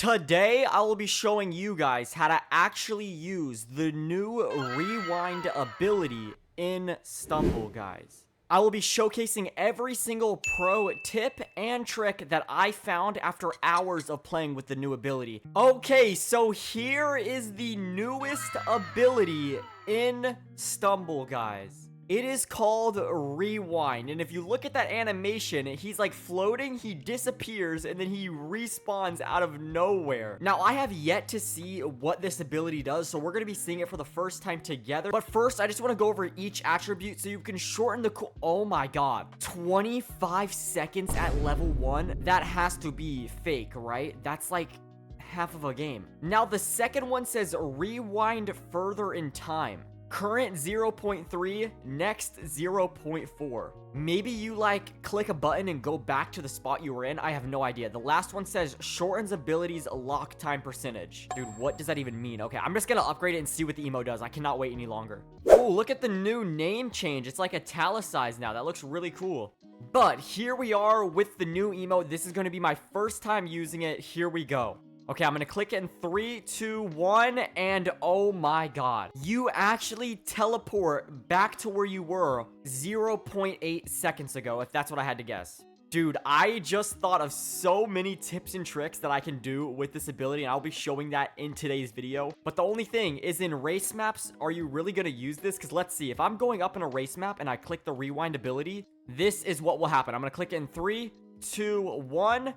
Today, I will be showing you guys how to actually use the new rewind ability in Stumble, guys. I will be showcasing every single pro tip and trick that I found after hours of playing with the new ability. Okay, so here is the newest ability in Stumble, guys. It is called Rewind, and if you look at that animation, he's like floating, he disappears, and then he respawns out of nowhere. Now, I have yet to see what this ability does, so we're going to be seeing it for the first time together. But first, I just want to go over each attribute so you can shorten the oh my god. 25 seconds at level 1? That has to be fake, right? That's like half of a game. Now, the second one says rewind further in time. Current 0.3, next 0.4. Maybe you like click a button and go back to the spot you were in. I have no idea. The last one says shortens abilities lock time percentage. Dude, what does that even mean? Okay, I'm just gonna upgrade it and see what the emote does. I cannot wait any longer. Oh, look at the new name change. It's like italicized now. That looks really cool. But here we are with the new emote. This is gonna be my first time using it. Here we go. Okay, I'm gonna click it in 3, 2, 1, and oh my god. You actually teleport back to where you were 0.8 seconds ago, if that's what I had to guess. Dude, I just thought of so many tips and tricks that I can do with this ability, and I'll be showing that in today's video. But the only thing is, in race maps, are you really gonna use this? Because let's see, if I'm going up in a race map and I click the rewind ability, this is what will happen. I'm gonna click it in 3, 2, 1.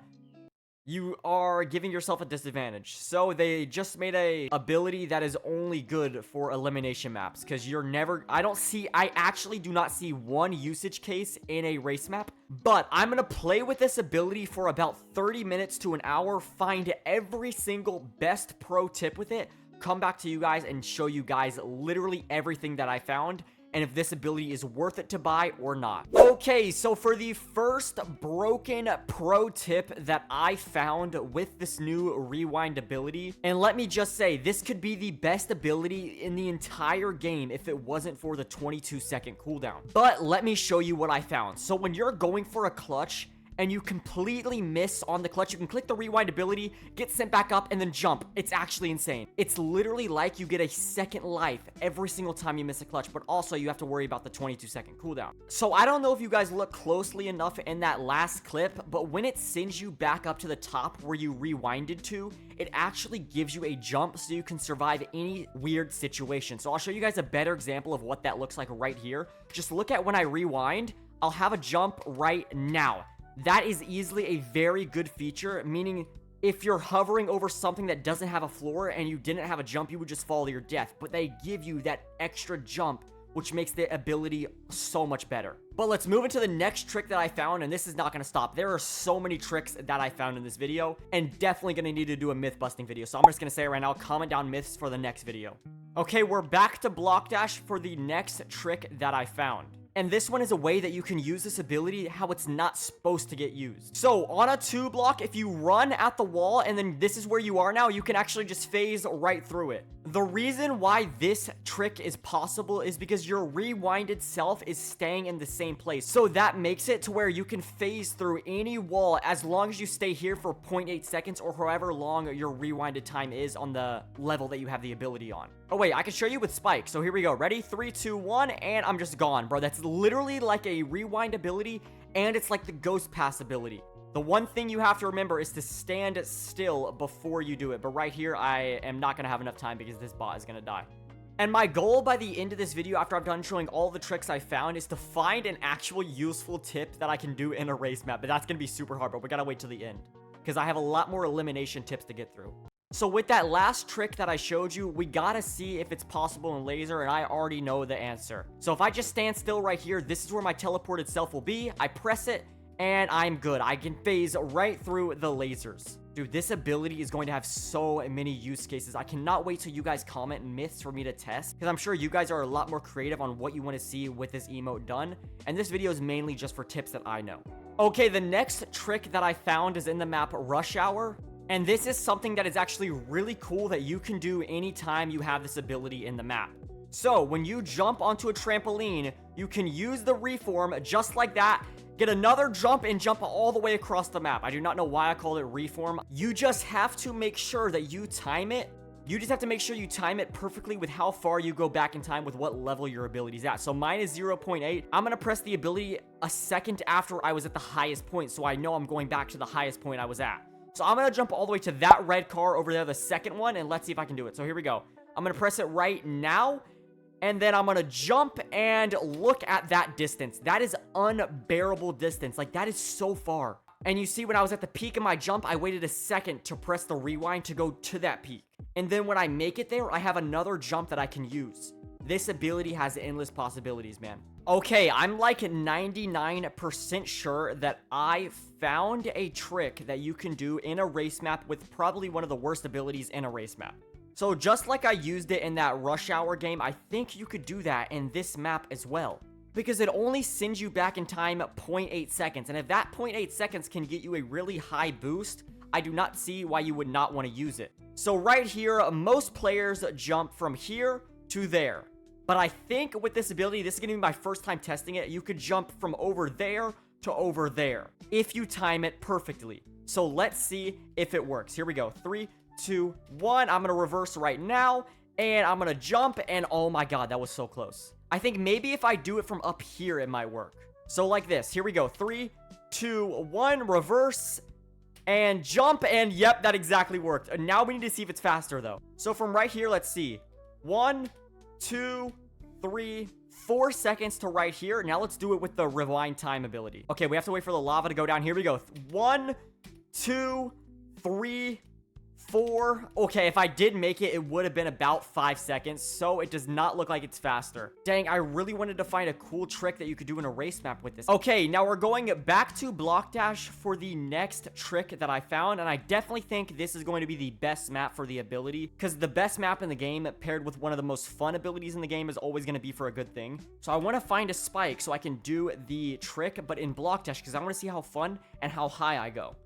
You are giving yourself a disadvantage. So they just made a ability that is only good for elimination maps, because you're never, I actually do not see one usage case in a race map. But I'm gonna play with this ability for about 30 minutes to an hour, find every single best pro tip with it, come back to you guys and show you guys literally everything that I found, and if this ability is worth it to buy or not. Okay, so for the first broken pro tip that I found with this new rewind ability, and let me just say, this could be the best ability in the entire game if it wasn't for the 22-second cooldown. But let me show you what I found. So when you're going for a clutch, and you completely miss on the clutch, you can click the rewind ability, get sent back up, and then jump. It's actually insane. It's literally like you get a second life every single time you miss a clutch, but also you have to worry about the 22-second cooldown. So I don't know if you guys look closely enough in that last clip, but when it sends you back up to the top where you rewinded to, it actually gives you a jump so you can survive any weird situation. So I'll show you guys a better example of what that looks like right here. Just look at when I rewind, I'll have a jump right now. That is easily a very good feature, meaning if you're hovering over something that doesn't have a floor and you didn't have a jump, you would just fall to your death. But they give you that extra jump, which makes the ability so much better. But let's move into the next trick that I found, and this is not going to stop. There are so many tricks that I found in this video, and definitely going to need to do a myth busting video. So I'm just going to say it right now, comment down myths for the next video. Okay, we're back to Block Dash for the next trick that I found. And this one is a way that you can use this ability how it's not supposed to get used. So on a 2 block, if you run at the wall and then this is where you are now, you can actually just phase right through it. The reason why this trick is possible is because your rewinded self is staying in the same place. So that makes it to where you can phase through any wall as long as you stay here for 0.8 seconds or however long your rewinded time is on the level that you have the ability on. Oh wait, I can show you with Spike. So here we go. Ready? 3, 2, 1, and I'm just gone, bro. That's literally like a rewind ability, and it's like the ghost pass ability. The one thing you have to remember is to stand still before you do it. But right here, I am not going to have enough time because this bot is going to die. And my goal by the end of this video, after I'm done showing all the tricks I found, is to find an actual useful tip that I can do in a race map. But that's going to be super hard, but we got to wait till the end, because I have a lot more elimination tips to get through. So with that last trick that I showed you, we gotta see if it's possible in laser, and I already know the answer. So if I just stand still right here, this is where my teleported self will be. I press it, and I'm good. I can phase right through the lasers. Dude, this ability is going to have so many use cases. I cannot wait till you guys comment myths for me to test, because I'm sure you guys are a lot more creative on what you want to see with this emote done. And this video is mainly just for tips that I know. Okay, the next trick that I found is in the map Rush Hour. And this is something that is actually really cool that you can do anytime you have this ability in the map. So when you jump onto a trampoline, you can use the reform just like that, get another jump, and jump all the way across the map. I do not know why I called it reform. You just have to make sure that you time it. You just have to make sure you time it perfectly with how far you go back in time with what level your ability's at. So mine is 0.8. I'm going to press the ability a second after I was at the highest point, so I know I'm going back to the highest point I was at. So I'm going to jump all the way to that red car over there, the second one, and let's see if I can do it. So here we go. I'm going to press it right now, and then I'm going to jump and look at that distance. That is unbearable distance. Like, that is so far. And you see, when I was at the peak of my jump, I waited a second to press the rewind to go to that peak. And then when I make it there, I have another jump that I can use. This ability has endless possibilities, man. Okay, I'm like 99% sure that I found a trick that you can do in a race map with probably one of the worst abilities in a race map. So just like I used it in that Rush Hour game, I think you could do that in this map as well. Because it only sends you back in time 0.8 seconds. And if that 0.8 seconds can get you a really high boost, I do not see why you would not want to use it. So right here, most players jump from here to there. But I think with this ability, this is going to be my first time testing it, you could jump from over there to over there if you time it perfectly. So let's see if it works. Here we go. 3, 2, 1. I'm going to reverse right now, and I'm going to jump, and oh my god, that was so close. I think maybe if I do it from up here, it might work. So like this. Here we go. 3, 2, 1. Reverse. And jump. And yep, that exactly worked. And now we need to see if it's faster, though. So from right here, let's see. 1, 2, 3, 4 seconds to right here. Now let's do it with the rewind time ability. Okay, we have to wait for the lava to go down. Here we go. 1, 2, 3, 4. Okay, if I did make it, it would have been about 5 seconds, so it does not look like it's faster. Dang, I really wanted to find a cool trick that you could do in a race map with this. Okay, now we're going back to Block Dash for the next trick that I found, and I definitely think this is going to be the best map for the ability, because the best map in the game paired with one of the most fun abilities in the game is always going to be for a good thing. So I want to find a spike so I can do the trick, but in Block Dash, because I want to see how fun and how high I go.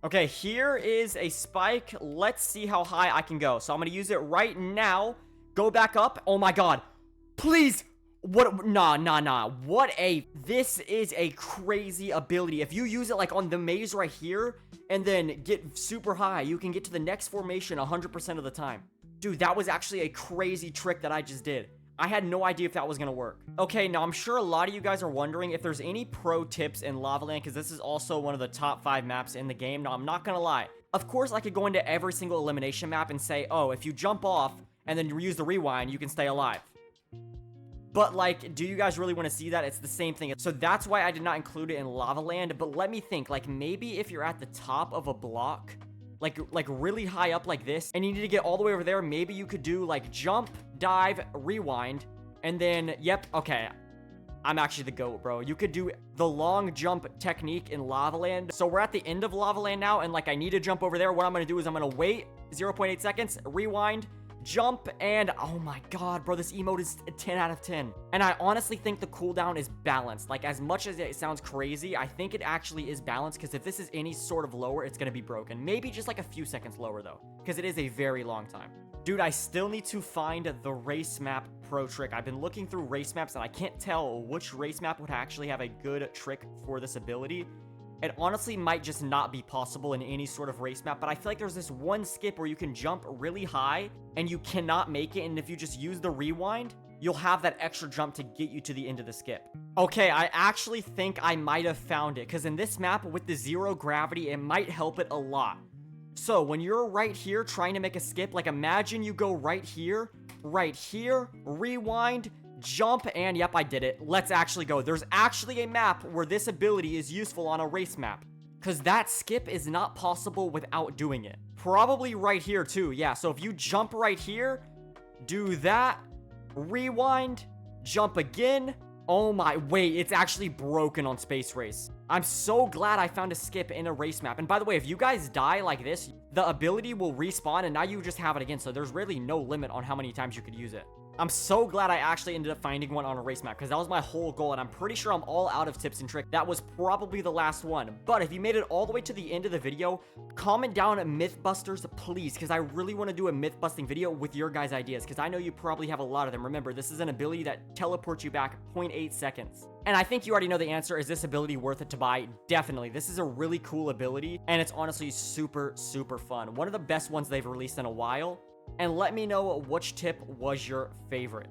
Okay, here is a spike. Let's see how high I can go. So I'm going to use it right now. Go back up. Oh my god. Please. What? Nah. This is a crazy ability. If you use it like on the maze right here and then get super high, you can get to the next formation 100% of the time. Dude, that was actually a crazy trick that I just did. I had no idea if that was going to work. Okay, now I'm sure a lot of you guys are wondering if there's any pro tips in Lava Land, because this is also one of the top 5 maps in the game. Now, I'm not going to lie. Of course, I could go into every single elimination map and say, oh, if you jump off and then use the rewind, you can stay alive. But, like, do you guys really want to see that? It's the same thing. So that's why I did not include it in Lava Land. But let me think, like, maybe if you're at the top of a block, like really high up like this, and you need to get all the way over there, maybe you could do like jump, dive, rewind, and then yep, okay, I'm actually the GOAT, bro. You could do the long jump technique in Lava Land. So we're at the end of Lava Land now, and like I need to jump over there. What I'm gonna do is I'm gonna wait 0.8 seconds, rewind, jump, and oh my god, bro, this emote is a 10 out of 10. And I honestly think the cooldown is balanced. Like, as much as it sounds crazy, I think it actually is balanced, because if this is any sort of lower, it's gonna be broken. Maybe just like a few seconds lower, though, because it is a very long time. Dude, I still need to find the race map pro trick. I've been looking through race maps, and I can't tell which race map would actually have a good trick for this ability. It honestly might just not be possible in any sort of race map, but I feel like there's this one skip where you can jump really high and you cannot make it, and if you just use the rewind, you'll have that extra jump to get you to the end of the skip. Okay, I actually think I might have found it, because in this map with the 0 gravity, it might help it a lot. So when you're right here trying to make a skip, like imagine you go right here, rewind, jump, and yep, I did it. Let's actually go. There's actually a map where this ability is useful on a race map, because that skip is not possible without doing it. Probably right here too. Yeah, so if you jump right here, do that, rewind, jump again. Oh my, wait, it's actually broken on Space Race. I'm so glad I found a skip in a race map. And by the way, if you guys die like this, the ability will respawn, and now you just have it again. So there's really no limit on how many times you could use it. I'm so glad I actually ended up finding one on a race map because that was my whole goal, and I'm pretty sure I'm all out of tips and tricks. That was probably the last one. But if you made it all the way to the end of the video, comment down Mythbusters, please, because I really want to do a myth busting video with your guys' ideas, because I know you probably have a lot of them. Remember, this is an ability that teleports you back 0.8 seconds. And I think you already know the answer. Is this ability worth it to buy? Definitely. This is a really cool ability, and it's honestly super, super fun. One of the best ones they've released in a while. And let me know which tip was your favorite.